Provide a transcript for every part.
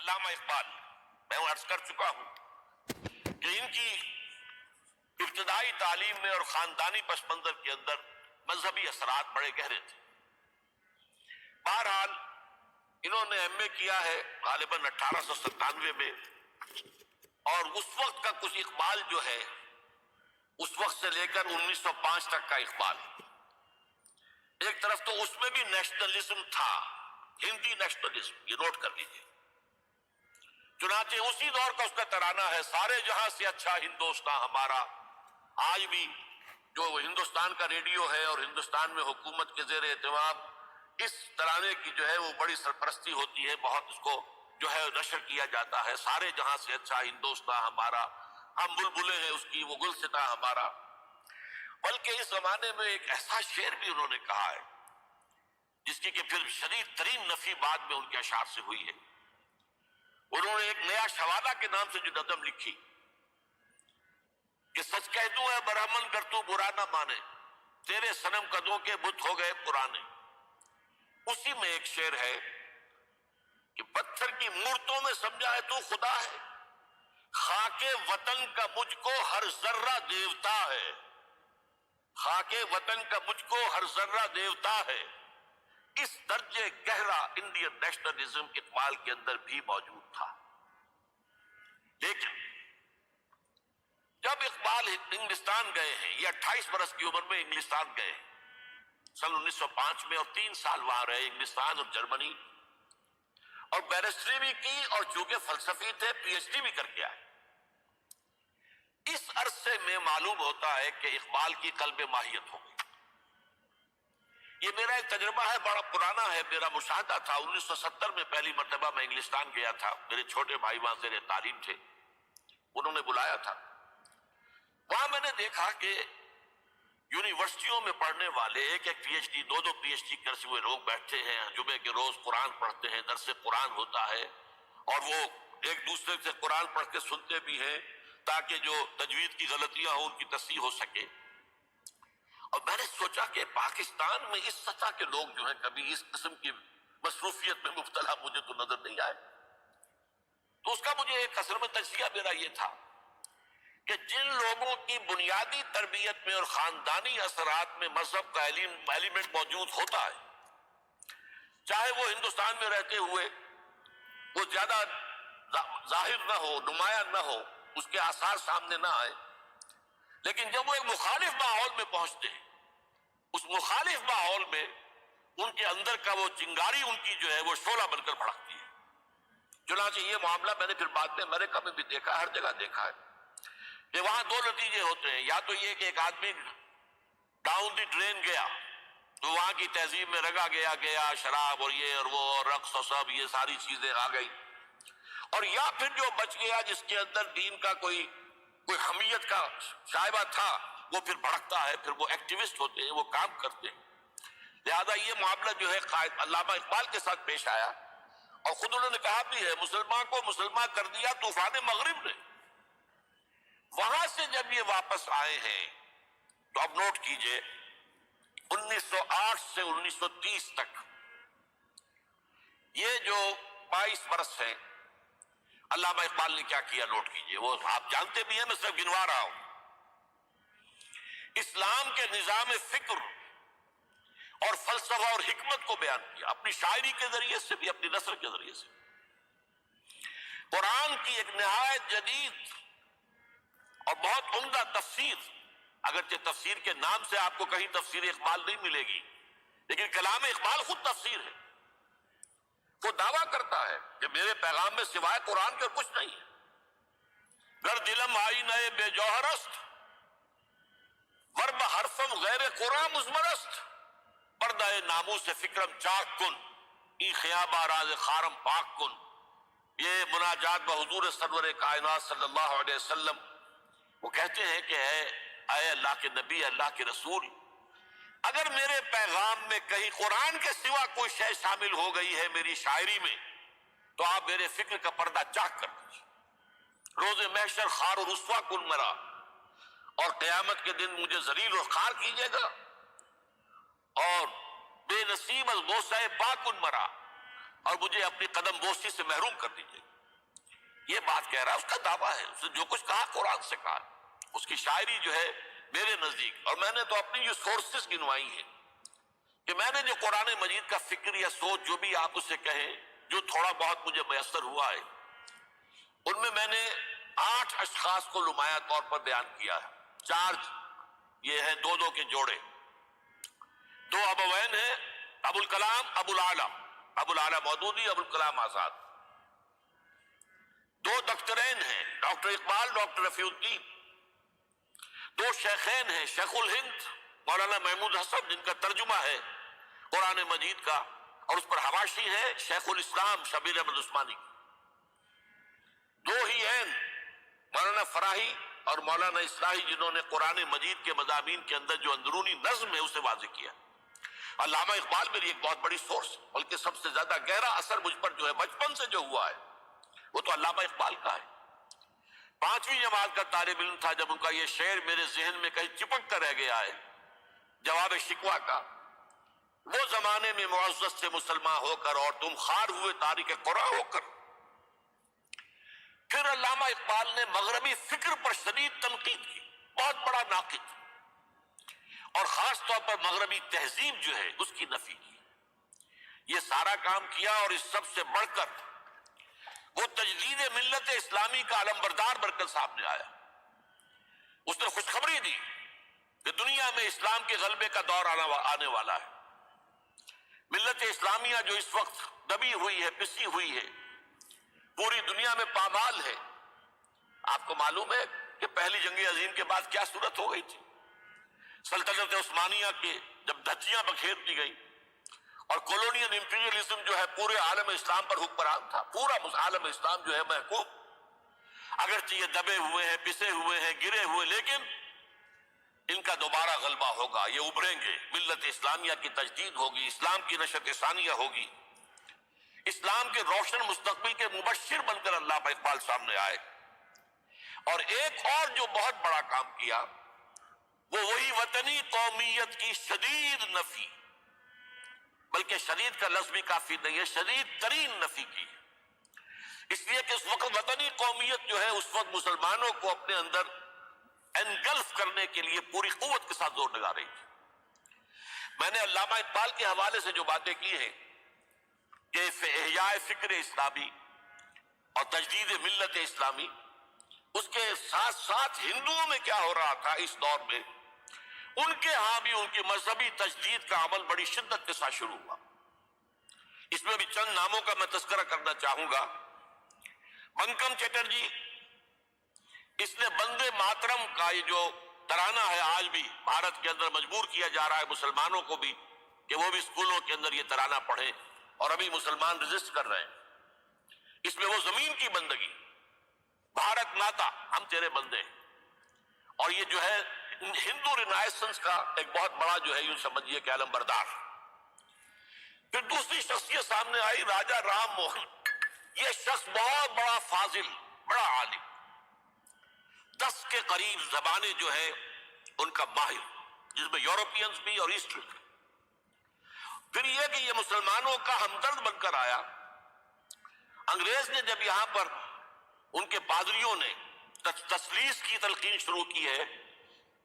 علامہ اقبال، میں عرض کر چکا ہوں کہ ان کی ابتدائی تعلیم میں اور خاندانی پس منظر کے اندر مذہبی اثرات بڑے گہرے تھے۔ بہرحال انہوں نے ایم اے کیا ہے غالباً 1897 میں، اور اس وقت کا کچھ اقبال جو ہے اس وقت سے لے کر 1905 تک کا اقبال، ایک طرف تو اس میں بھی نیشنلزم تھا، ہندی نیشنلزم، یہ نوٹ کر لیجیے۔ چنانچہ اسی دور کا اس کا ترانہ ہے، سارے جہاں سے اچھا ہندوستان ہمارا۔ آج بھی جو ہندوستان کا ریڈیو ہے اور ہندوستان میں حکومت کے زیر اہتمام اس ترانے کی جو ہے وہ بڑی سرپرستی ہوتی ہے، بہت اس کو جو ہے نشر کیا جاتا ہے، سارے جہاں سے اچھا ہندوستان ہمارا، ہم بلبلیں ہیں اس کی وہ گلستاں ہمارا۔ بلکہ اس زمانے میں ایک ایسا شعر بھی انہوں نے کہا ہے جس کی کہ پھر شدید ترین نفی بعد میں ان کے اشعار سے ہوئی ہے۔ انہوں نے ایک نیا شوالہ کے نام سے جو نظم لکھی کہ سچ کہہ دوں اے برہمن گر تو برا نہ مانے، تیرے صنم قدوں کے بت ہو گئے پرانے۔ اسی میں ایک شعر ہے کہ پتھر کی مورتوں میں سمجھا ہے تو خدا ہے، خاک وطن کا مجھ کو ہر ذرہ دیوتا ہے، خاک وطن کا مجھ کو ہر ذرہ دیوتا ہے۔ اس درجے گہرا انڈین نیشنلزم اقبال کے اندر بھی موجود تھا۔ لیکن جب اقبال انگلستان گئے ہیں، یہ 28 برس کی عمر میں انگلستان گئے ہیں سن 1905 میں، اور 3 سال وہاں رہے انگلستان اور جرمنی، اور بیرسٹری بھی کی، اور چونکہ فلسفی تھے پی ایچ ڈی بھی کر کے آئے۔ اس عرصے میں معلوم ہوتا ہے کہ اقبال کی قلب ماہیت ہو گئی۔ یہ میرا ایک تجربہ ہے، بڑا پرانا ہے، میرا مشاہدہ تھا۔ 1970 میں پہلی مرتبہ میں انگلستان گیا تھا، میرے چھوٹے بھائی وہاں زیر تعلیم تھے، انہوں نے بلایا تھا۔ وہاں میں نے دیکھا کہ یونیورسٹیوں میں پڑھنے والے ایک ایک P H D, 2 P H D کرتے ہوئے لوگ بیٹھے ہیں، جمعے کے روز قرآن پڑھتے ہیں، درس قرآن ہوتا ہے، اور وہ ایک دوسرے سے قرآن پڑھ کے سنتے بھی ہیں تاکہ جو تجوید کی غلطیاں ہوں ان کی تصحیح ہو سکے۔ اور میں نے سوچا کہ پاکستان میں اس سطح کے لوگ جو ہیں کبھی اس قسم کی مصروفیت میں مبتلا مجھے تو نظر نہیں آئے۔ تو اس کا مجھے ایک اثر میں تجزیہ میرا یہ تھا کہ جن لوگوں کی بنیادی تربیت میں اور خاندانی اثرات میں مذہب کا ایلیمنٹ موجود ہوتا ہے، چاہے وہ ہندوستان میں رہتے ہوئے وہ زیادہ ظاہر نہ ہو، نمایاں نہ ہو، اس کے آثار سامنے نہ آئے، لیکن جب وہ ایک مخالف ماحول میں پہنچتے ہیں، اس مخالف ماحول میں ان کے اندر کا وہ چنگاری ان کی جو ہے وہ شعلہ بن کر بھڑکتی ہے۔ چنانچہ یہ معاملہ میں نے پھر بعد میں امریکہ میں بھی دیکھا، ہر جگہ دیکھا ہے کہ وہاں 2 نتیجے ہوتے ہیں، یا تو یہ کہ ایک آدمی ڈاؤن دی ڈرین گیا تو وہاں کی تہذیب میں رگا گیا شراب اور یہ اور وہ اور رقص اور سب یہ ساری چیزیں آ گئی، اور یا پھر جو بچ گیا جس کے اندر دین کا کوئی حمیت کا شائبہ تھا وہ پھر بھڑکتا ہے، پھر وہ ایکٹیوسٹ ہوتے ہیں، وہ کام کرتے ہیں۔ لہذا یہ معاملہ جو ہے علامہ اقبال کے ساتھ پیش آیا، اور خود انہوں نے کہا بھی ہے مسلمان کو مسلمان کر دیا طوفان مغرب نے۔ وہاں سے جب یہ واپس آئے ہیں تو اب نوٹ کیجئے 1908 سے 1930 تک یہ جو 22 برس ہیں، علامہ اقبال نے کیا کیا نوٹ کیجئے، وہ آپ جانتے بھی ہیں، میں صرف گنوا رہا ہوں۔ اسلام کے نظام فکر اور فلسفہ اور حکمت کو بیان کیا، اپنی شاعری کے ذریعے سے بھی، اپنی نثر کے ذریعے سے۔ قرآن کی ایک نہایت جدید اور بہت عمدہ تفسیر، اگرچہ تفسیر کے نام سے آپ کو کہیں تفسیر اقبال نہیں ملے گی، لیکن کلام اقبال خود تفسیر ہے۔ وہ دعویٰ کرتا ہے کہ میرے پیغام میں سوائے قرآن کے کچھ نہیں ہے۔ گر دلم آئینہ بے جوہر است، ورب حرفم غیر قرآن مزمرست، پردہ ناموس فکرم چاک کن، ای خیام آراز خارم پاک کن۔ یہ مناجات بحضور سرور کائنات صلی اللہ علیہ وسلم، وہ کہتے ہیں کہ اے اللہ کے نبی، اللہ کے رسول، اگر میرے پیغام میں کہیں قرآن کے سوا کوئی شے شامل ہو گئی ہے میری شاعری میں تو آپ میرے فکر کا پردہ چاک کر دیجیے۔ روز محشر خار و رسوا کن مرا، اور قیامت کے دن مجھے ذلیل و خوار کیجیے گا، اور بے نصیب از بوسہ پاک کن مرا، اور مجھے اپنی قدم بوسی سے محروم کر دیجیے گا۔ یہ بات کہہ رہا، اس کا دعویٰ ہے، اس نے جو کچھ کہا قرآن سے کہا۔ اس کی شاعری جو ہے میرے نزدیک، اور میں نے تو اپنی جو سورسز گنوائی ہیں کہ میں نے جو قرآن مجید کا فکر یا سوچ جو بھی آپ اسے کہیں، جو تھوڑا بہت مجھے میسر ہوا ہے، ان میں نے 8 اشخاص کو نمایاں طور پر بیان کیا ہے۔ 4 یہ ہیں دو کے جوڑے، 2 ابوین ہیں، ابو الکلام ابو العلا مودودی، ابو الکلام آزاد۔ 2 دکترین ہیں، ڈاکٹر اقبال، ڈاکٹر رفیع الدین۔ 2 شیخین ہیں، شیخ الہند مولانا محمود حسن، جن کا ترجمہ ہے قرآن مجید کا، اور اس پر حواشی ہے شیخ الاسلام شبیر احمد عثمانی۔ 2 ہی ہیں مولانا فراہی اور مولانا اصلاحی، جنہوں نے قرآن مجید کے مضامین کے اندر جو اندرونی نظم ہے اسے واضح کیا۔ علامہ اقبال میری ایک بہت بڑی سورس، بلکہ سب سے زیادہ گہرا اثر مجھ پر جو ہے بچپن سے جو ہوا ہے وہ تو علامہ اقبال کا ہے۔ 5ویں جماعت کا طالب علم تھا جب ان کا یہ شعر میرے ذہن میں کہیں چپک کر رہ گیا ہے، جواب شکوہ کا: وہ زمانے میں معزز سے مسلمان ہو کر اور تم خار ہوئے تارک قرآن ہو کر۔ پھر علامہ اقبال نے مغربی فکر پر شدید تنقید کی، بہت بڑا ناقد، اور خاص طور پر مغربی تہذیب جو ہے اس کی نفی کی۔ یہ سارا کام کیا، اور اس سب سے بڑھ کر وہ تجدید ملت اسلامی کا علمبردار بن کر سامنے آیا۔ اس نے خوشخبری دی کہ دنیا میں اسلام کے غلبے کا دور آنے والا ہے۔ ملت اسلامیہ جو اس وقت دبی ہوئی ہے، پسی ہوئی ہے، پوری دنیا میں پامال ہے۔ آپ کو معلوم ہے کہ پہلی جنگ عظیم کے بعد کیا صورت ہو گئی تھی؟ سلطنت عثمانیہ کے جب دھجیاں بکھیر دی گئی اور کولونیل امپیریلزم جو ہے پورے عالم اسلام پر حکمران تھا، پورا عالم اسلام جو ہے محکوم، اگرچہ یہ دبے ہوئے ہیں، پسے ہوئے ہیں، گرے ہوئے، لیکن ان کا دوبارہ غلبہ ہوگا، یہ ابھریں گے، ملت اسلامیہ کی تجدید ہوگی، اسلام کی نشأت ثانیہ ہوگی۔ اسلام کے روشن مستقبل کے مبشر بن کر علامہ اقبال سامنے آئے۔ اور ایک اور جو بہت بڑا کام کیا وہ وہی وطنی قومیت کی شدید نفی، بلکہ شدید کا لفظ بھی کافی نہیں ہے، شدید ترین نفی کی۔ اس لیے کہ اس وقت وطنی قومیت جو ہے اس وقت مسلمانوں کو اپنے اندر انگلف کرنے کے لیے پوری قوت کے ساتھ زور لگا رہی تھی۔ میں نے علامہ اقبال کے حوالے سے جو باتیں کی ہیں کہ احیاء فکر اسلامی اور تجدید ملت اسلامی، اس کے ساتھ ساتھ ہندوؤں میں کیا ہو رہا تھا اس دور میں، ان کے ہاں بھی ان کی مذہبی تجدید کا عمل بڑی شدت کے ساتھ شروع ہوا۔ اس میں بھی چند ناموں کا میں تذکرہ کرنا چاہوں گا۔ بنکم چٹرجی، اس نے بندے ماترم کا یہ جو ترانہ ہے آج بھی بھارت کے اندر مجبور کیا جا رہا ہے مسلمانوں کو بھی کہ وہ بھی اسکولوں کے اندر یہ ترانہ پڑھیں، اور ابھی مسلمان رجسٹ کر رہے ہیں۔ اس میں وہ زمین کی بندگی، بھارت ماتا ہم تیرے بندے ہیں، اور یہ جو ہے ہندو رینائسنس کا ایک بہت بڑا جو ہے یوں سمجھیے کہ علم بردار۔ پھر دوسری شخصیت سامنے آئی، راجہ رام موہن۔ یہ شخص بہت بڑا فاضل، بڑا عالم، 10 کے قریب زبانیں جو ہے ان کا ماہر، جس میں یورپینز بھی اور ایسٹر۔ پھر یہ کہ یہ مسلمانوں کا ہمدرد بن کر آیا۔ انگریز نے جب یہاں پر ان کے پادریوں نے تثلیث کی تلقین شروع کی ہے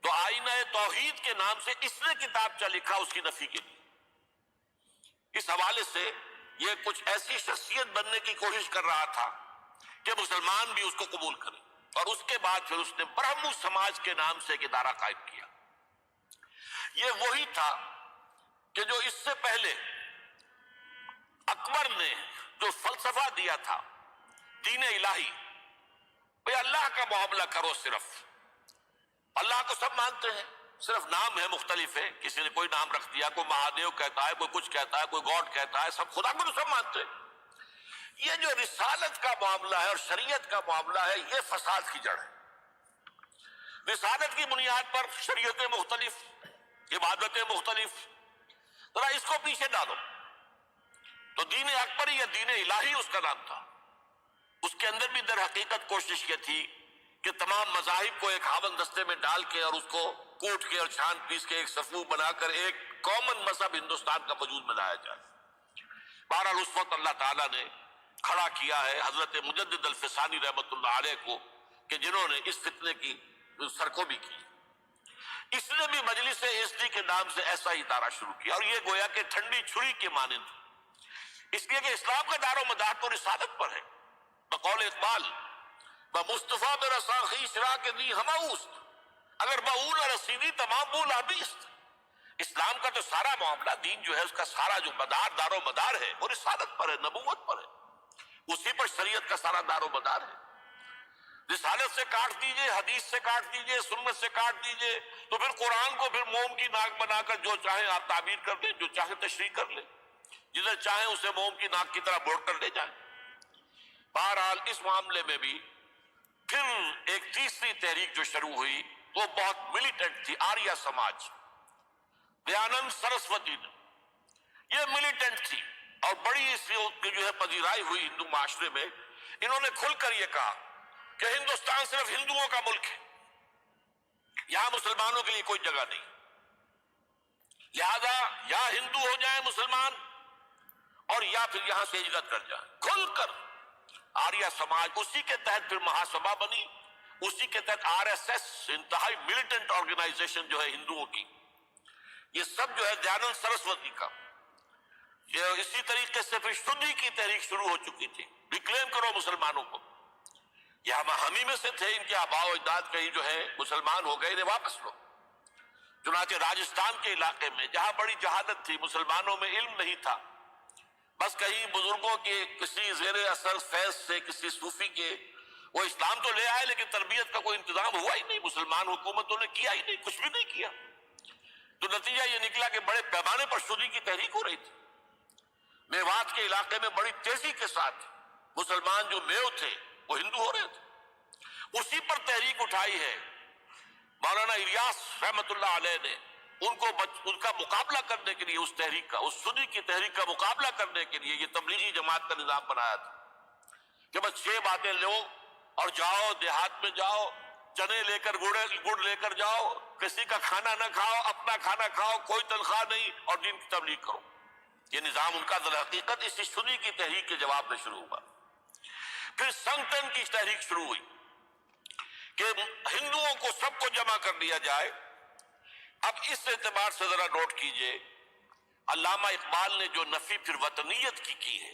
تو آئینہ توحید کے نام سے اس نے کتابچہ لکھا اس کی نفی کے لیے۔ اس حوالے سے یہ کچھ ایسی شخصیت بننے کی کوشش کر رہا تھا کہ مسلمان بھی اس کو قبول کریں، اور اس کے بعد پھر اس نے برہمو سماج کے نام سے ایک ادارہ قائم کیا۔ یہ وہی تھا کہ جو اس سے پہلے اکبر نے جو فلسفہ دیا تھا دین الہی، بھئی اللہ کا معاملہ کرو، صرف اللہ کو سب مانتے ہیں، صرف نام ہے مختلف ہے، کسی نے کوئی نام رکھ دیا، کوئی مہادیو کہتا ہے، کوئی کچھ کہتا ہے، کوئی گاڈ کہتا ہے، سب خدا کو تو سب مانتے ہیں۔ یہ جو رسالت کا معاملہ ہے اور شریعت کا معاملہ ہے، یہ فساد کی جڑ ہے۔ رسالت کی بنیاد پر شریعتیں مختلف، عبادتیں مختلف، ذرا اس کو پیچھے ڈالو۔ تو دین اکبری یا دین الہی اس کا نام تھا۔ اس کے اندر بھی در حقیقت کوشش یہ تھی کہ تمام مذاہب کو ایک ہاون دستے میں ڈال کے اور اس کو کوٹ کے اور چھان پیس کے ایک صفوف بنا کر ایک کامن مذہب ہندوستان کا وجود میں لایا جائے۔ بہرحال اس وقت اللہ تعالیٰ نے کھڑا کیا ہے حضرت مجدد الفسانی رحمۃ اللہ علیہ کو کہ جنہوں نے اس فتنے کی سرکوبی کی. اس نے بھی مجلس SD کے نام سے ایسا ہی ادارہ شروع کیا اور یہ گویا کہ ٹھنڈی چھری کے مانند، اس لیے کہ اسلام کا دار و مدار تو رسالت پر ہے. بقول اقبال مصطفیٰ برسا خیش را کے دی ہماؤست اگر باول رسیدی تمام بول آبیست. اسلام کا تو سارا معاملہ، دین جو ہے اس کا سارا جو مدار دار و مدار ہے وہ رسالت پر ہے، نبوت پر ہے، اسی پر شریعت کا سارا دار و مدار ہے. رسالت سے کاٹ دیجئے، حدیث سے کاٹ دیجئے، سنت سے کاٹ دیجئے تو پھر قرآن کو پھر موم کی ناک بنا کر جو چاہیں آپ تعبیر کر دیں، جو چاہیں تشریح کر لیں، جدھر چاہیں اسے موم کی ناک کی طرح موڑ کر لے جائیں. بہرحال اس معاملے میں بھی پھر ایک تیسری تحریک جو شروع ہوئی وہ بہت ملیٹنٹ تھی، آریہ سماج. دیانند سرسوتی نے یہ ملیٹنٹ تھی اور بڑی اس کی جو ہے پذیرائی ہوئی ہندو معاشرے میں. انہوں نے کھل کر یہ کہا کہ ہندوستان صرف ہندوؤں کا ملک ہے، یہاں مسلمانوں کے لیے کوئی جگہ نہیں، لہذا یا ہندو ہو جائیں مسلمان اور یا پھر یہاں سے ہجرت کر جائیں. کھل کر آریہ سماج، اسی کے تحت پھر مہاسبھا بنی، اسی کے تحت RSS انتہائی ملیٹنٹ آرگنائزیشن جو ہے ہندوؤں کی، یہ سب جو ہے دیانند سرسوتی کا. یہ اسی طریقے سے پھر شدھی کی تحریک شروع ہو چکی تھی، ریکلیم کرو مسلمانوں کو. یہ ہم ہی میں سے تھے، ان کے آباء و اجداد کہیں جو ہے مسلمان ہو گئے، انہیں واپس لو. چنانچہ راجستھان کے علاقے میں جہاں بڑی جہالت تھی، مسلمانوں میں علم نہیں تھا، بس کہیں بزرگوں کے کسی زیر اثر فیض سے کسی صوفی کے وہ اسلام تو لے آئے لیکن تربیت کا کوئی انتظام ہوا ہی نہیں، مسلمان حکومتوں نے کیا ہی نہیں، کچھ بھی نہیں کیا. تو نتیجہ یہ نکلا کہ بڑے پیمانے پر شدھی کی تحریک ہو رہی تھی. میوات کے علاقے میں بڑی تیزی کے ساتھ مسلمان جو میو تھے وہ ہندو ہو رہے تھے. اسی پر تحریک اٹھائی ہے مولانا الیاس رحمت اللہ علیہ نے. ان کا مقابلہ کرنے کے لیے اس تحریک کا، اس سنی کی تحریک کا مقابلہ کرنے کے لیے یہ تبلیغی جماعت کا نظام بنایا تھا کہ بس 6 باتیں لو اور جاؤ، دیہات میں جاؤ، چنے لے کر گڑ لے کر جاؤ، کسی کا کھانا نہ کھاؤ، اپنا کھانا کھاؤ، کوئی تنخواہ نہیں اور دین کی تبلیغ کرو. یہ نظام ان کا در حقیقت اسی سنی کی تحریک کے جواب میں شروع ہوا. پھر سنگٹن کی تحریک شروع ہوئی کہ ہندوؤں کو سب کو جمع کر لیا جائے. اب اس اعتبار سے ذرا نوٹ کیجئے، علامہ اقبال نے جو نفی پھر وطنیت کی ہے،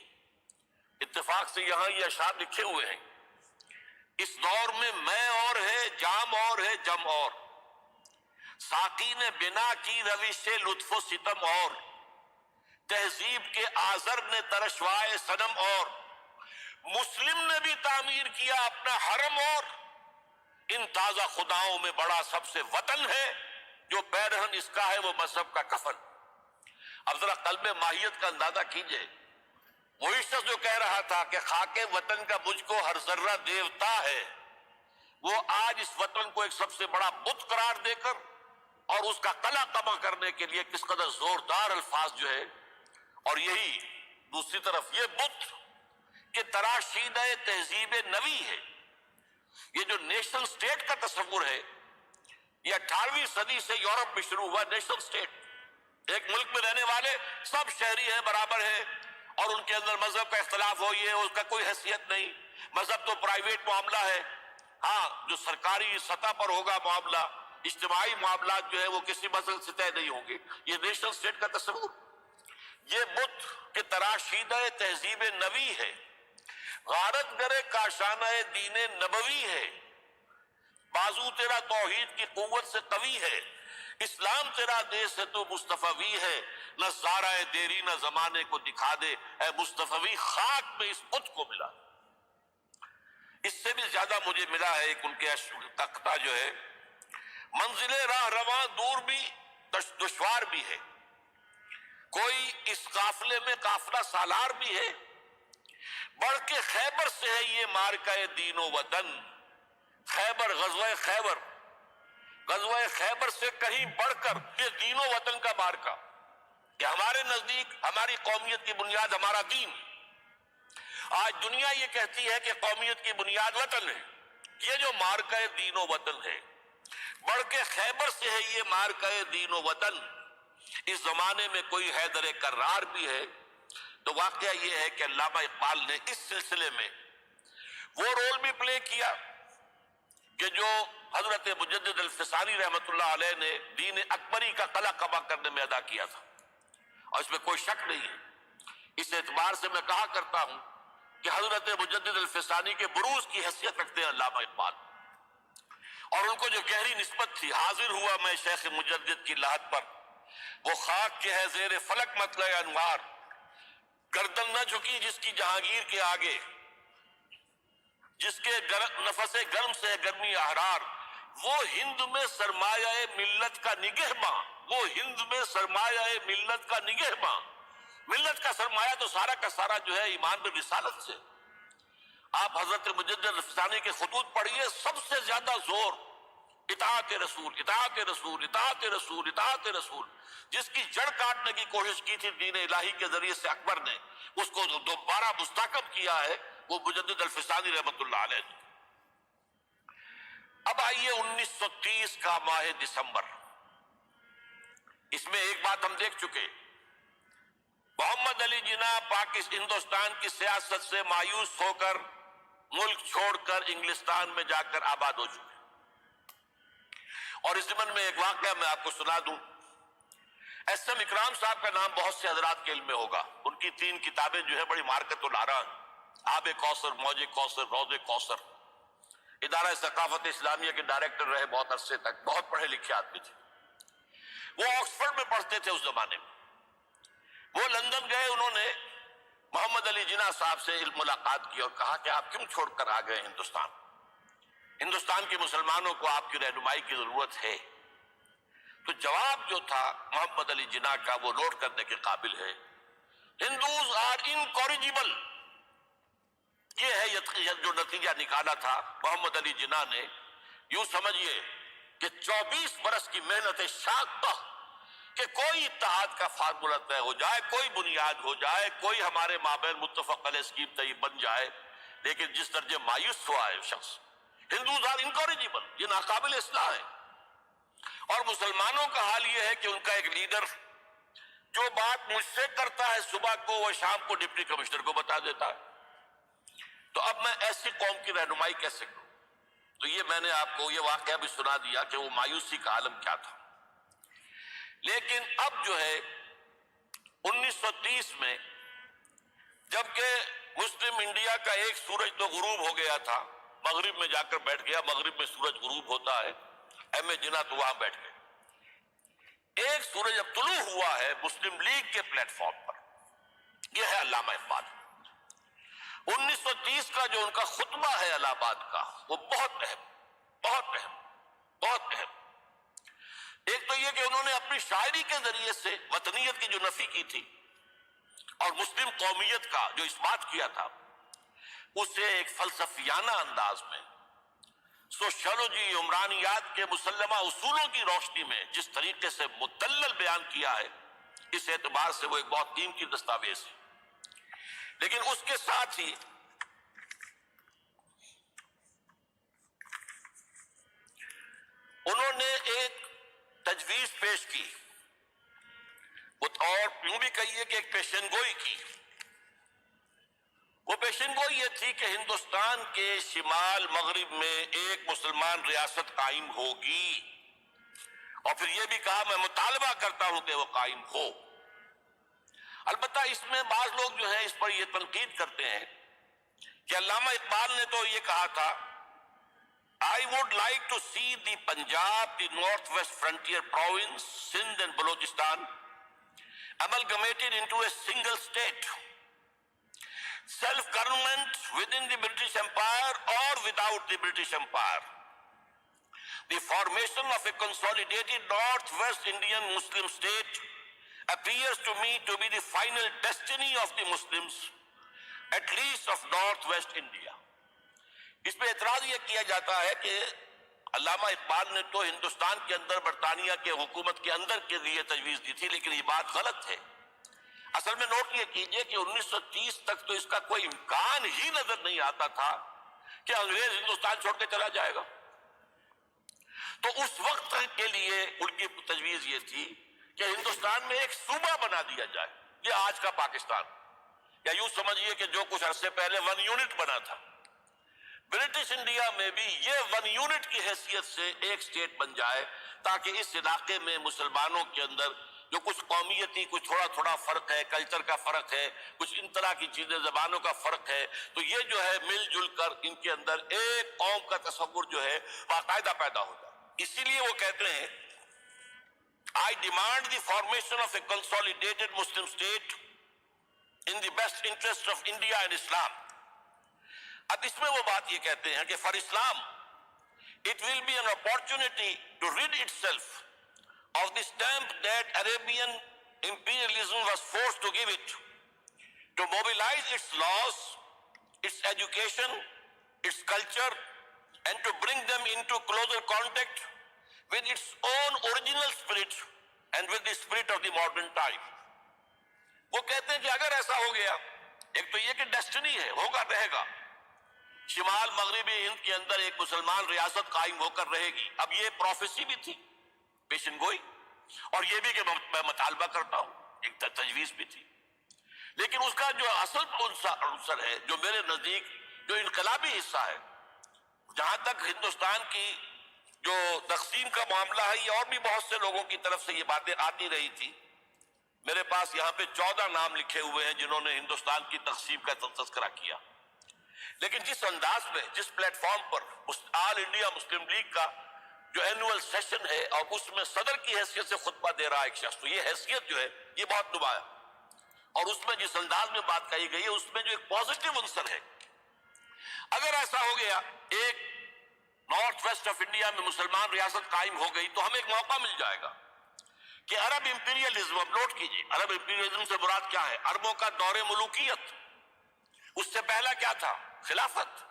اتفاق سے یہاں یہ اشعار لکھے ہوئے ہیں. اس دور میں میں اور ہے، جام اور ہے، جم اور، ساقی نے بنا کی روش سے لطف و ستم اور، تہذیب کے آزر نے ترشوائے صنم اور، مسلم نے بھی تعمیر کیا اپنا حرم اور، ان تازہ خداؤں میں بڑا سب سے وطن ہے، جو پیرہن اس کا ہے وہ مذہب کا کفن. اب ذرا قلب ماہیت کا اندازہ کیجئے. وہی شخص جو کہہ رہا تھا کہ خاک وطن کا مجھ کو ہر ذرہ دیوتا ہے، وہ آج اس وطن کو ایک سب سے بڑا بت قرار دے کر اور اس کا قلع کما کرنے کے لیے کس قدر زوردار الفاظ جو ہے. اور یہی دوسری طرف یہ بت کہ تراشیدہ تہذیب نوی ہے. یہ جو نیشنل سٹیٹ کا تصور ہے یہ 18ویں صدی سے یورپ میں شروع ہوا. نیشنل سٹیٹ، ایک ملک میں رہنے والے سب شہری ہیں، برابر ہیں، اور ان کے اندر مذہب کا اختلاف ہو یہ اس کا کوئی حیثیت نہیں. مذہب تو پرائیویٹ معاملہ ہے، ہاں جو سرکاری سطح پر ہوگا معاملہ، اجتماعی معاملات جو ہے وہ کسی مذہب سے طے نہیں ہوں گے. یہ نیشنل سٹیٹ کا تصور. یہ بت کہ تراشیدہ تہذیب نوی ہے، غارت گرے کاشانہ دین نبوی ہے، بازو تیرا توحید کی قوت سے قوی ہے، اسلام تیرا دیس ہے تو مصطفی ہے، نہ زارہ دیری نہ زمانے کو دکھا دے، اے مصطفی خاک میں اس بت کو ملا. اس سے بھی زیادہ مجھے ملا ہے ایک ان کے تختہ جو ہے، منزل راہ رواں دور بھی دشوار بھی ہے، کوئی اس قافلے میں قافلہ سالار بھی ہے، بڑھ کے خیبر سے ہے یہ مارکہ دین و وطن. خیبر، غزوہ خیبر سے کہیں بڑھ کر یہ دین و وطن کا مارکہ کہ ہمارے نزدیک ہماری قومیت کی بنیاد ہمارا دین. آج دنیا یہ کہتی ہے کہ قومیت کی بنیاد وطن ہے. یہ جو مارکہ دین و وطن ہے، بڑھ کے خیبر سے ہے یہ مارکہ دین و وطن. اس زمانے میں کوئی حیدر کرار بھی ہے، تو واقعہ یہ ہے کہ علامہ اقبال نے اس سلسلے میں وہ رول بھی پلے کیا کہ جو حضرت مجدد الفسانی رحمۃ اللہ علیہ نے دین اکبری کا قلع قبا کرنے میں ادا کیا تھا، اور اس میں کوئی شک نہیں ہے۔ اس اعتبار سے میں کہا کرتا ہوں کہ حضرت مجدد الفسانی کے بروز کی حیثیت رکھتے ہیں علامہ اقبال، اور ان کو جو گہری نسبت تھی، حاضر ہوا میں شیخ مجدد کی لحد پر، وہ خاک کے ہے زیر فلک مطلع انوار، گردن نہ جھکی جس کی جہانگیر کے آگے، جس کے نفس گرم سے گرمی احرار، وہ ہند میں سرمایہ ملت کا نگہباں، وہ ہند میں سرمایہ ملت کا نگہباں۔ ملت کا سرمایہ تو سارا کا سارا جو ہے ایمان پر رسالت سے۔ آپ حضرت مجدد الفسانی کے خطوط پڑھیے، سب سے زیادہ زور اطاعت رسول، اطاعت رسول، اطاعت رسول، اطاعت رسول، جس کی جڑ کاٹنے کی کوشش کی تھی دین الہی کے ذریعے سے اکبر نے، اس کو دوبارہ مستحکم کیا ہے وہ مجدد الفسانی رحمۃ اللہ علیہ نے۔ اب آئیے 1930 کا ماہ دسمبر، اس میں ایک بات ہم دیکھ چکے، محمد علی جناح ہندوستان کی سیاست سے مایوس ہو کر ملک چھوڑ کر انگلستان میں جا کر آباد ہو چکے، اور اس ضمن میں ایک واقعہ میں آپ کو سنا دوں۔ ایس ایم اکرام صاحب کا نام بہت سے حضرات کے علم میں ہوگا، ان کی 3 کتابیں جو ہے بڑی مارکت الارا، آب کوثر، موج کوثر، روض کوثر۔ ادارہ ثقافت اسلامیہ کے ڈائریکٹر رہے بہت عرصے تک، بہت پڑھے لکھے آدمی تھے، وہ آکسفورڈ میں پڑھتے تھے اس زمانے میں۔ وہ لندن گئے، انہوں نے محمد علی جناح صاحب سے ملاقات کی اور کہا کہ آپ کیوں چھوڑ کر آ گئے ہندوستان؟ ہندوستان کے مسلمانوں کو آپ کی رہنمائی کی ضرورت ہے۔ تو جواب جو تھا محمد علی جناح کا وہ نوٹ کرنے کے قابل ہے۔ ہندوز آر انکوریجیبل، یہ ہے جو نتیجہ نکالا تھا محمد علی جناح نے۔ یوں سمجھیے کہ 24 برس کی محنت شاقہ کہ کوئی اتحاد کا فارمولہ طے ہو جائے، کوئی بنیاد ہو جائے، کوئی ہمارے مابین متفق علیہ اسکیم طیب بن جائے، لیکن جس درجے مایوس ہوا ہے شخص، ہندوز آر انکوریجیبل، یہ ناقابل اصلاح ہے۔ اور مسلمانوں کا حال یہ ہے کہ ان کا ایک لیڈر جو بات مجھ سے کرتا ہے صبح کو، وہ شام کو ڈپٹی کمشنر کو بتا دیتا ہے۔ تو اب میں ایسی قوم کی رہنمائی کیسے کروں؟ تو یہ میں نے آپ کو یہ واقعہ بھی سنا دیا کہ وہ مایوسی کا عالم کیا تھا۔ لیکن اب جو ہے 1930 میں، جبکہ مسلم انڈیا کا ایک سورج تو غروب ہو گیا تھا، مغرب میں جا کر بیٹھ گیا، مغرب میں سورج غروب ہوتا ہے، ایم اے جناح تو وہاں بیٹھ گئے۔ ایک سورج اب طلوع ہوا ہے مسلم لیگ کے پلیٹ فارم پر، یہ ہے علامہ اقبال۔ 1930 کا جو ان کا خطبہ ہے الہ آباد کا، وہ بہت اہم، بہت اہم، بہت اہم۔ ایک تو یہ کہ انہوں نے اپنی شاعری کے ذریعے سے وطنیت کی جو نفی کی تھی اور مسلم قومیت کا جو اثبات کیا تھا، اسے ایک فلسفیانہ انداز میں سوشیولوجی، عمرانیات کے مسلمہ اصولوں کی روشنی میں جس طریقے سے مدلل بیان کیا ہے، اس اعتبار سے وہ ایک بہت قیمتی دستاویز ہے۔ لیکن اس کے ساتھ ہی انہوں نے ایک تجویز پیش کی، اور یوں بھی کہیے کہ ایک پیشن گوئی کی۔ وہ پیشن گوئی یہ تھی کہ ہندوستان کے شمال مغرب میں ایک مسلمان ریاست قائم ہوگی، اور پھر یہ بھی کہا میں مطالبہ کرتا ہوں کہ وہ قائم ہو۔ البتہ اس میں بعض لوگ جو ہیں اس پر یہ تنقید کرتے ہیں کہ علامہ اقبال نے تو یہ کہا تھا I would like to see the Punjab, the Northwest Frontier Province, Sindh and Balochistan amalgamated into a single state, self-government within the British Empire or without the British Empire. The formation of a consolidated Northwest Indian Muslim state appears to me to be the final destiny of the Muslims, at least of Northwest India. اس پہ اعتراض یہ کیا جاتا ہے کہ علامہ اقبال نے تو ہندوستان کے اندر برطانیہ کے حکومت کے اندر کے لیے تجویز دی تھی، لیکن یہ بات غلط ہے۔ اصل میں نوٹ یہ کیجئے کہ 1930 تک تو اس کا کوئی امکان ہی نظر نہیں آتا تھا کہ انگریز ہندوستان چھوڑ کے چلا جائے گا۔ تو اس وقت کے لیے ان کی تجویز یہ تھی کہ ہندوستان میں ایک صوبہ بنا دیا جائے، یہ آج کا پاکستان، یا یوں سمجھیے کہ جو کچھ عرصے پہلے 1 یونٹ بنا تھا، برٹش انڈیا میں بھی یہ 1 یونٹ کی حیثیت سے ایک سٹیٹ بن جائے، تاکہ اس علاقے میں مسلمانوں کے اندر جو کچھ قومیتی کچھ تھوڑا تھوڑا فرق ہے، کلچر کا فرق ہے، کچھ ان طرح کی چیزیں، زبانوں کا فرق ہے، تو یہ جو ہے مل جل کر ان کے اندر ایک قوم کا تصور جو ہے باقاعدہ پیدا ہوتا ہے۔ اسی لیے وہ کہتے ہیں I demand the formation of a consolidated Muslim state in the best interest of India and Islam۔ اب اس میں وہ بات یہ کہتے ہیں کہ for Islam it will be an opportunity to rid itself of the stamp that Arabian imperialism was forced to give it, to mobilize its laws, its education, its culture, and to bring them into closer contact with its own original spirit and with the spirit of the modern time۔ وہ کہتے ہیں کہ اگر ایسا ہو گیا، ایک تو یہ کہ ڈیسٹنی ہے، ہوگا رہے گا، شمال مغربی ہند کے اندر ایک مسلمان ریاست قائم ہو کر رہے گی۔ اب یہ پروفیسی بھی تھی، پیشن گوئی، اور یہ بھی کہ میں مطالبہ کرتا ہوں، ایک تجویز بھی تھی، لیکن اس کا جو اصل عنصر ہے، جو میرے نزدیک جو انقلابی حصہ ہے، جہاں تک ہندوستان کی جو تقسیم کا معاملہ ہے، یہ اور بھی بہت سے لوگوں کی طرف سے یہ باتیں آتی رہی تھی۔ میرے پاس یہاں پہ 14 نام لکھے ہوئے ہیں جنہوں نے ہندوستان کی تقسیم کا تذکرہ کیا، لیکن جس انداز میں، جس پلیٹ فارم پر آل انڈیا مسلم لیگ کا جو اینول سیشن ہے اور اس میں صدر کی حیثیت سے خطبہ دے رہا ہے ایک شخص، تو یہ حیثیت جو ہے یہ بہت نمایاں، اور اس میں جس انداز میں بات کہی گئی ہے اس میں جو ایک پازیٹیو عنصر ہے۔ اگر ایسا ہو گیا، ایک نارتھ ویسٹ آف انڈیا میں مسلمان ریاست قائم ہو گئی، تو ہمیں ایک موقع مل جائے گا کہ عرب امپیریلزم، اب نوٹ کیجئے، عرب امپیریلزم سے مراد کیا ہے؟ عربوں کا دور ملوکیت۔ اس سے پہلا کیا تھا؟ خلافت،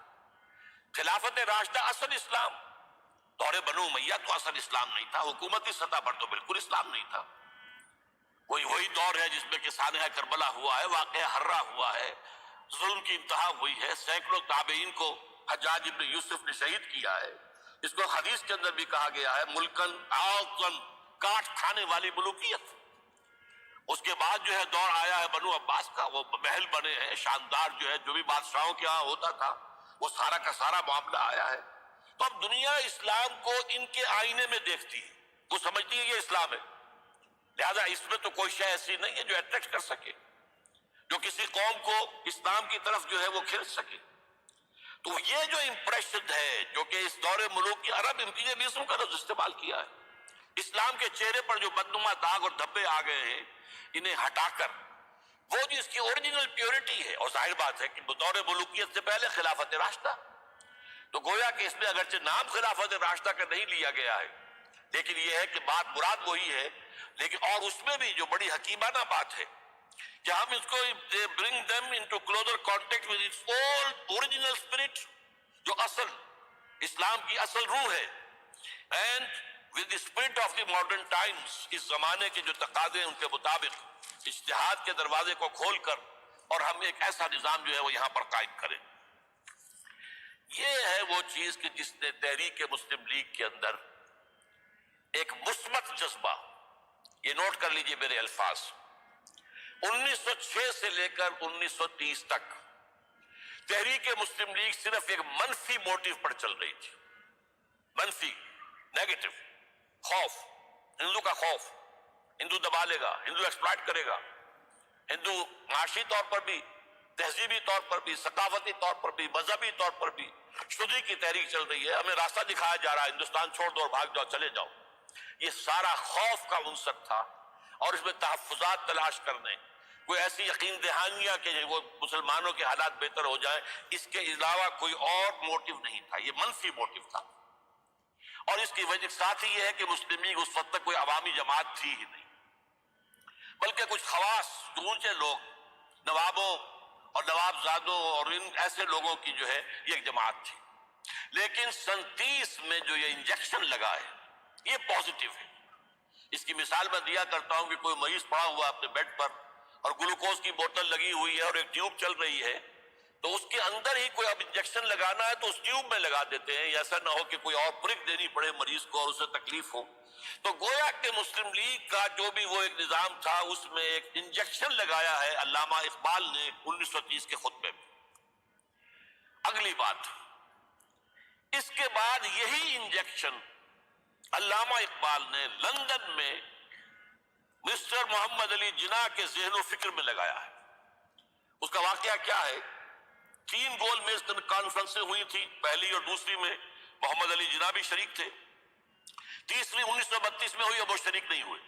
خلافت راشدہ، اصل اسلام۔ دور بنو امیہ تو اصل اسلام نہیں تھا، حکومتی سطح پر تو بالکل اسلام نہیں تھا۔ وہی دور ہے جس میں کہ سانحہ کربلا ہوا ہے، واقعہ حرہ ہوا ہے، ظلم کی انتہا ہوئی ہے، سینکڑوں تابعین کو حجاج ابن یوسف نے شہید کیا ہے۔ اس کو حدیث کے اندر بھی کہا گیا ہے ملکن عاقن، کاٹ کھانے والی ملوکیت۔ اس کے بعد جو ہے دور آیا ہے بنو عباس کا، وہ محل بنے ہیں شاندار، جو ہے جو بھی بادشاہوں کے ہاں ہوتا تھا وہ سارا کا سارا معاملہ آیا ہے۔ تو اب دنیا اسلام کو ان کے آئینے میں دیکھتی ہے، وہ سمجھتی ہے یہ اسلام ہے، لہذا اس میں تو کوئی شے ایسی نہیں ہے جو اٹریکٹ کر سکے، جو کسی قوم کو اسلام کی طرف جو ہے وہ کھینچ سکے۔ تو یہ جو امپریشن ہے، جو کہ اس دور ملوک کی عرب امپیریلزم کا لفظ استعمال کیا ہے، اسلام کے چہرے پر جو بدنما داغ اور دھبے آ گئے ہیں، انہیں ہٹا کر وہ جو اس کی اوریجنل پیورٹی ہے، اور ظاہر بات ہے کہ دور ملوکیت سے پہلے خلافت راشدہ، تو گویا کہ اس میں اگرچہ نام خلافت راشدہ کا نہیں لیا گیا ہے، لیکن یہ ہے کہ بات مراد وہی ہے، لیکن اور اس میں بھی جو بڑی حکیمانہ بات ہے کہ ہم اس کو bring them into closer contact with its old original spirit، جو اصل اسلام کی اصل روح ہے، and with the spirit of the modern times، اس زمانے کے جو تقاضے ہیں ان کے مطابق اجتہاد کے دروازے کو کھول کر، اور ہم ایک ایسا نظام جو ہے وہ یہاں پر قائم کریں۔ یہ ہے وہ چیز کہ جس نے تحریک مسلم لیگ کے اندر ایک مثبت جذبہ، یہ نوٹ کر لیجئے میرے الفاظ، 1906 سے لے کر 1930 تک تحریک مسلم لیگ صرف ایک منفی موٹیو پر چل رہی تھی، منفی، نیگیٹو، خوف، ہندو کا خوف، ہندو دبا لے گا، ہندو ایکسپلائٹ کرے گا، ہندو معاشی طور پر بھی، تہذیبی طور پر بھی، ثقافتی طور پر بھی، مذہبی طور پر بھی شدی کی تحریک چل رہی ہے، ہمیں راستہ دکھایا جا رہا ہے، ہندوستان چھوڑ دو اور بھاگ جاؤ، چلے جاؤ۔ یہ سارا خوف کا عنصر تھا، اور اس میں تحفظات تلاش کرنے، کوئی ایسی یقین دہانیاں کہ وہ مسلمانوں کے حالات بہتر ہو جائیں، اس کے علاوہ کوئی اور موٹیو نہیں تھا، یہ منفی موٹیو تھا۔ اور اس کی وجہ ساتھ ہی یہ ہے کہ مسلم لیگ اس وقت تک کوئی عوامی جماعت تھی ہی نہیں، بلکہ کچھ خواص، اونچے لوگ، نوابوں اور نوابزادوں اور ان ایسے لوگوں کی جو ہے یہ ایک جماعت تھی۔ لیکن 37 میں جو یہ انجیکشن لگا ہے یہ پازیٹیو ہے۔ اس کی مثال میں دیا کرتا ہوں کہ کوئی مریض پڑا ہوا اپنے بیڈ پر اور گلوکوز کی بوتل لگی ہوئی ہے اور ایک ٹیوب چل رہی ہے، تو اس کے اندر ہی کوئی اب انجیکشن لگانا ہے تو اس ٹیوب میں لگا دیتے ہیں، ایسا نہ ہو کہ کوئی اور پرک دینی پڑے مریض کو اور اسے تکلیف ہو۔ تو گویا کہ مسلم لیگ کا جو بھی وہ ایک نظام تھا اس میں ایک انجیکشن لگایا ہے علامہ اقبال نے 1930 کے خطبے میں. اگلی بات، اس کے بعد یہی انجیکشن علامہ اقبال نے لندن میں مسٹر محمد علی جناح کے ذہن و فکر میں لگایا ہے. اس کا واقعہ کیا ہے؟ 3 گول میز کانفرنسیں ہوئی تھی، پہلی اور دوسری میں محمد علی جناح بھی شریک تھے، تیسری 1932 میں ہوئی اور وہ شریک نہیں ہوئے،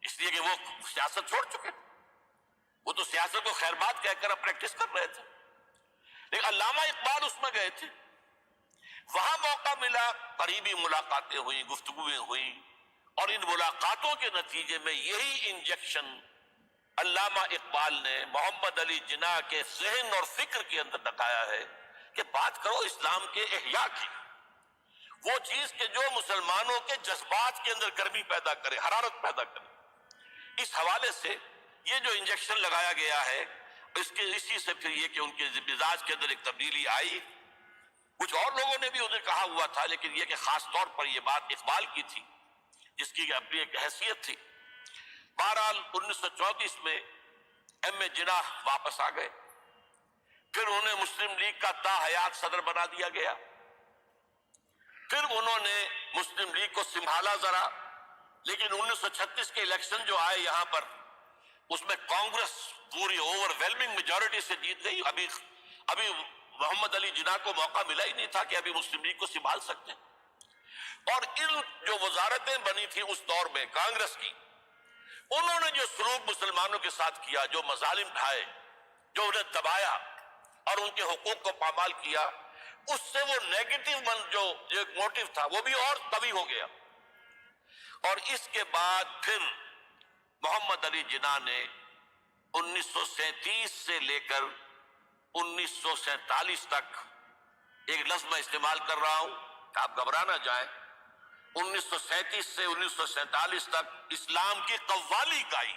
اس لیے کہ وہ سیاست چھوڑ چکے، وہ تو سیاست کو خیر بات کہہ کر اب پریکٹس کر رہے تھے. لیکن علامہ اقبال اس میں گئے تھے، وہاں موقع ملا، قریبی ملاقاتیں ہوئیں، گفتگویں ہوئیں، اور ان ملاقاتوں کے نتیجے میں یہی انجیکشن علامہ اقبال نے محمد علی جناح کے ذہن اور فکر کے اندر لگایا ہے کہ بات کرو اسلام کے احیاء کی، وہ چیز کہ جو مسلمانوں کے جذبات کے اندر گرمی پیدا کرے، حرارت پیدا کرے. اس حوالے سے یہ جو انجیکشن لگایا گیا ہے اسی سے پھر یہ کہ ان کے مزاج کے اندر ایک تبدیلی آئی. کچھ اور لوگوں نے بھی انہیں کہا ہوا تھا، لیکن یہ کہ خاص طور پر یہ بات اقبال کی تھی جس کی اپنی ایک حیثیت تھی. بہرحال 1934 میں ایم اے جناح واپس آ گئے، پھر انہیں مسلم لیگ کا تا حیات صدر بنا دیا گیا. پھر انہوں نے مسلم لیگ کو سنبھالا ذرا، لیکن 1936 کے الیکشن جو آئے یہاں پر، اس میں کانگریس پوری اوور ویلمنگ میجورٹی سے جیت گئی. ابھی محمد علی جناح کو موقع ملا ہی نہیں تھا کہ ابھی مسلم لیگ کو سنبھال سکتے. اور ان جو وزارتیں بنی تھی اس دور میں کانگریس کی، انہوں نے جو سلوک مسلمانوں کے ساتھ کیا، جو مظالم ڈھائے، جو انہیں دبایا اور ان کے حقوق کو پامال کیا، اس سے وہ نیگیٹو جو ایک موٹیو تھا وہ بھی اور قوی ہو گیا. اور اس کے بعد پھر محمد علی جناح نے 1937 سے لے کر 1947 تک، ایک لفظ میں استعمال کر رہا ہوں کہ آپ گھبرا نہ جائیں، 1937 سے 1947 تک اسلام کی قوالی گائی.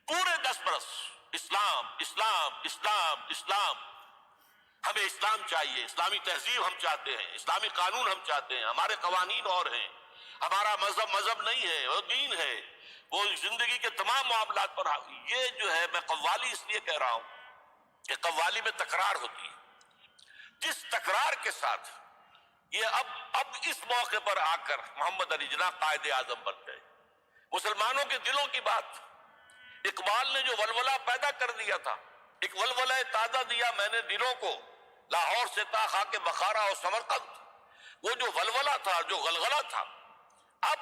پورے 10 برس اسلام اسلام اسلام اسلام، ہمیں اسلام چاہیے، اسلامی تہذیب ہم چاہتے ہیں، اسلامی قانون ہم چاہتے ہیں، ہمارے قوانین اور ہیں، ہمارا مذہب نہیں ہے، وہ دین ہے، وہ زندگی کے تمام معاملات پر. یہ جو ہے میں قوالی اس لیے کہہ رہا ہوں کہ قوالی میں تکرار ہوتی ہے. جس تکرار کے ساتھ یہ اب اس موقع پر آ کر محمد علی جناح قائد اعظم بن گئے. مسلمانوں کے دلوں کی بات، اقبال نے جو ولولہ پیدا کر دیا تھا، ایک ولولہ تازہ دیا میں نے دلوں کو، لاہور سے تا خاک بخارا اور سمرقند، وہ جو ولولہ تھا، جو غلغلہ تھا، اب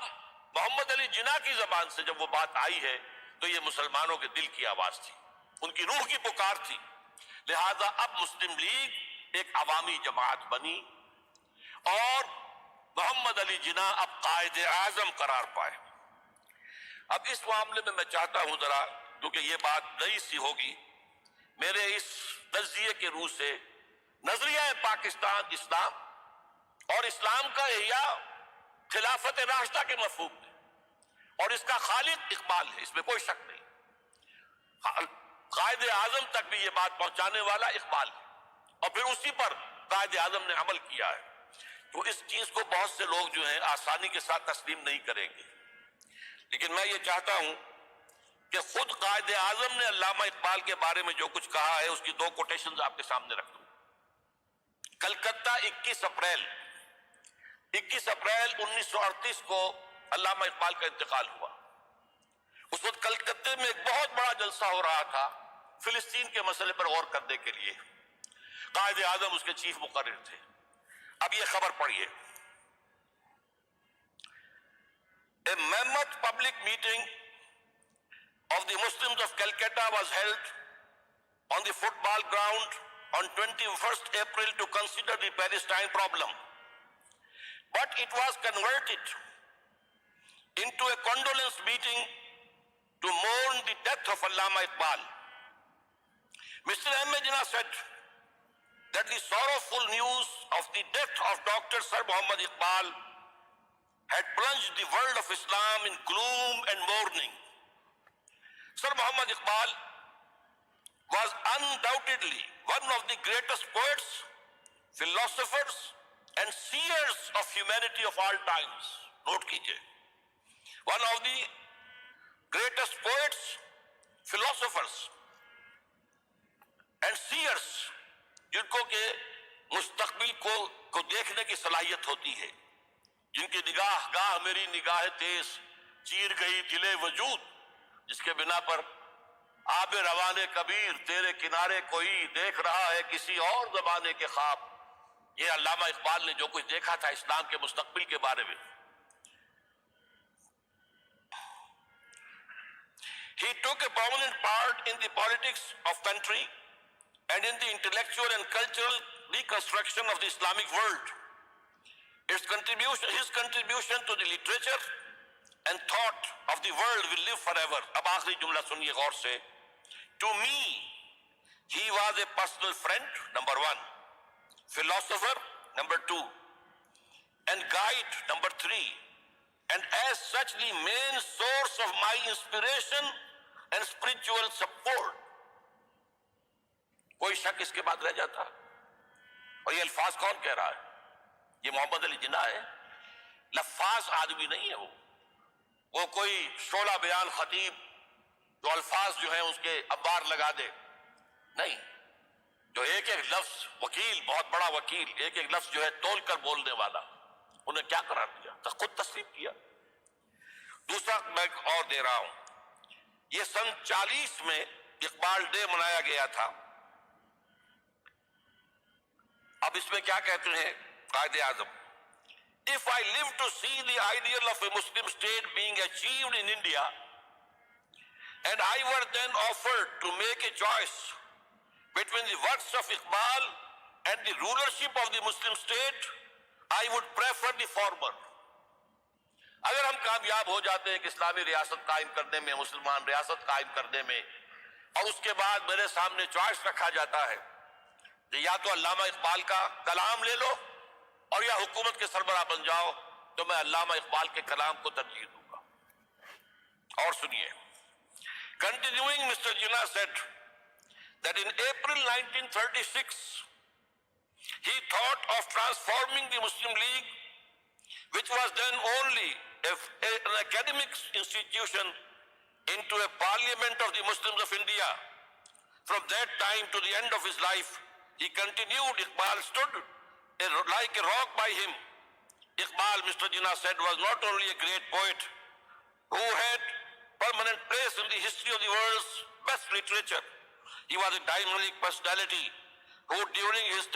محمد علی جناح کی زبان سے جب وہ بات آئی ہے تو یہ مسلمانوں کے دل کی آواز تھی، ان کی روح کی پکار تھی. لہذا اب مسلم لیگ ایک عوامی جماعت بنی اور محمد علی جناح اب قائد اعظم قرار پائے. اب اس معاملے میں میں چاہتا ہوں ذرا، کیونکہ یہ بات نئی سی ہوگی، میرے اس تجزیے کے روح سے نظریہ پاکستان اسلام اور اسلام کا احیاء خلافت راشدہ کے مفہوم ہے، اور اس کا خالق اقبال ہے، اس میں کوئی شک نہیں. قائد اعظم تک بھی یہ بات پہنچانے والا اقبال ہے، اور پھر اسی پر قائد اعظم نے عمل کیا ہے. تو اس چیز کو بہت سے لوگ جو ہیں آسانی کے ساتھ تسلیم نہیں کریں گے، لیکن میں یہ چاہتا ہوں کہ خود قائد اعظم نے علامہ اقبال کے بارے میں جو کچھ کہا ہے اس کی 2 کوٹیشنز آپ کے سامنے رکھ دوں. کلکتہ 21 اپریل 1938 کو علامہ اقبال کا انتقال ہوا. اس وقت کلکتہ میں ایک بہت بڑا جلسہ ہو رہا تھا فلسطین کے مسئلے پر غور کرنے کے لیے، قائد اعظم اس کے چیف مقرر تھے. اب یہ خبر پڑھیے. A mammoth public meeting of the Muslims of Calcutta was held on the football ground on 21st April to consider the Palestine problem. But it was converted into a condolence meeting to mourn the death of Allama Iqbal. Mr. M. Jinnah said that the sorrowful news of the death of Dr. Sir Muhammad Iqbal had plunged the world of Islam in gloom and mourning. Sir Muhammad Iqbal was undoubtedly one of the greatest poets, philosophers, and seers of humanity of all times. Note کیجئے. One of the greatest poets, philosophers and seers, جن کو کہ مستقبل کو دیکھنے کی صلاحیت ہوتی ہے, جن کی نگاہ گاہ میری نگاہ تیز چیر گئی دل وجود, جس کے بنا پر آب روان کبیر تیرے کنارے کوئی دیکھ رہا ہے کسی اور زمانے کے خواب. یہ علامہ اقبال نے جو کچھ دیکھا تھا اسلام کے مستقبل کے بارے میں. He took a prominent part in the politics of country and in the intellectual and cultural reconstruction of the Islamic world. His contribution to the literature and thought of the world will live forever. اب آخری جملہ سنیے غور سے. To me, he was a personal friend, number one, philosopher, number two, and guide, number three, and as such the main source of my inspiration and spiritual support. کوئی شک اس کے بعد رہ جاتا؟ اور یہ الفاظ کون کہہ رہا ہے؟ یہ محمد علی جناح ہے. لفاظ آدمی نہیں ہے وہ کوئی شعلہ بیان خطیب جو الفاظ جو ہیں اس کے انبار لگا دے, نہیں. جو ایک ایک لفظ, وکیل, بہت بڑا وکیل, ایک ایک لفظ جو ہے تول کر بولنے والا, انہیں کیا قرار دیا؟ خود تسلیم کیا. دوسرا میں اور دے رہا ہوں, یہ سن 40 میں اقبال ڈے منایا گیا تھا. اب اس میں کیا کہتے ہیں Quaid Azam, if I live to see the ideal of a Muslim state being achieved in India and I were then offered to make a choice between the works of Iqbal and the rulership of the Muslim state, I would prefer the former. اگر ہم کامیاب ہو جاتے ہیں کہ اسلامی ریاست قائم کرنے میں, مسلمان ریاست قائم کرنے میں, اور اس کے بعد میرے سامنے چوائس رکھا جاتا ہے کہ یا تو علامہ اقبال کا کلام لے لو اور یا حکومت کے سربراہ بن جاؤ, تو میں علامہ اقبال کے کلام کو ترجیح دوں گا. اور سنیے, continuing, Mr. Jinnah said that in April 1936 he thought of transforming the Muslim League, which was then only an academic institution, into a parliament of the Muslims of India. From that time to the end of his life, he continued. Iqbal stood like a rock by him. Iqbal, Mr. Jinnah said, was not only a great poet who had permanent place in the history of the world's best literature. He was a dynamic personality who during his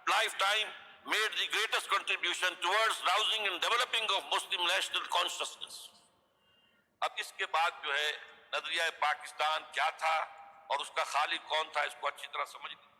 lifetime made the greatest contribution towards rousing and developing of Muslim national consciousness. اب اس کے بعد جو ہے نظریہ پاکستان کیا تھا اور اس کا خالق کون تھا, اس کو اچھی طرح سمجھ لیں.